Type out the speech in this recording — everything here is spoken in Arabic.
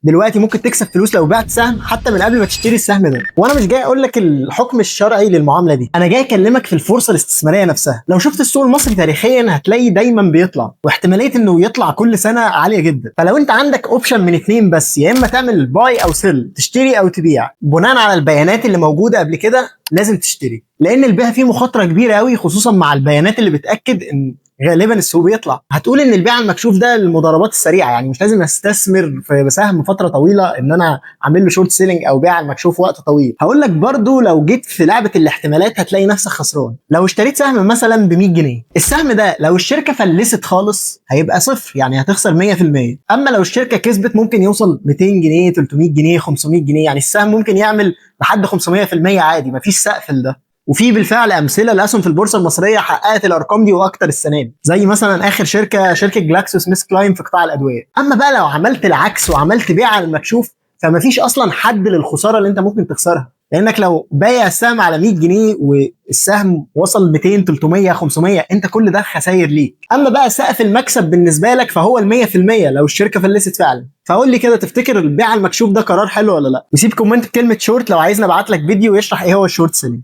دلوقتي ممكن تكسب فلوس لو بعت سهم حتى من قبل ما تشتري السهم ده. وانا مش جاي اقول لك الحكم الشرعي للمعامله دي، انا جاي اكلمك في الفرصه الاستثماريه نفسها. لو شفت السوق المصري تاريخيا هتلاقي دايما بيطلع، واحتماليه انه يطلع كل سنه عاليه جدا. فلو انت عندك اوبشن من اتنين بس، يا اما تعمل باي او سيل، تشتري او تبيع بناء على البيانات اللي موجوده قبل كده، لازم تشتري، لان البيع فيه مخاطره كبيره قوي، خصوصا مع البيانات اللي بتاكد ان غالبا السوق بيطلع. هتقول ان البيع المكشوف ده المضاربات السريعه، يعني مش لازم استثمر في سهم فتره طويله ان انا اعمل له شورت سيلينج او بيع المكشوف وقت طويل. هقول لك برضو لو جيت في لعبه الاحتمالات هتلاقي نفسك خسران. لو اشتريت سهم مثلا ب 100 جنيه، السهم ده لو الشركه فلست خالص هيبقى صفر، يعني هتخسر 100%. اما لو الشركه كسبت ممكن يوصل 200 جنيه 300 جنيه 500 جنيه، يعني السهم ممكن يعمل لحد 500% عادي، مفيش سقف لده. وفي بالفعل امثله لاسهم في البورصه المصريه حققت الارقام دي واكتر السنه دي، زي مثلا اخر شركه جلاكسو سميث كلاين في قطاع الادويه. اما بقى لو عملت العكس وعملت بيع على المكشوف، فمفيش اصلا حد للخساره اللي انت ممكن تخسرها، لانك لو بايع السهم على 100 جنيه والسهم وصل 200 300 500، انت كل ده خساير ليك. اما بقى سقف المكسب بالنسبه لك فهو ال 100% لو الشركه فلست فعلا. فقول لي كده، تفتكر البيع المكشوف ده قرار حلو ولا لا؟ وسيب كومنت بكلمه شورت لو عايزني ابعت لك فيديو يشرح ايه هو الشورت سيلينج.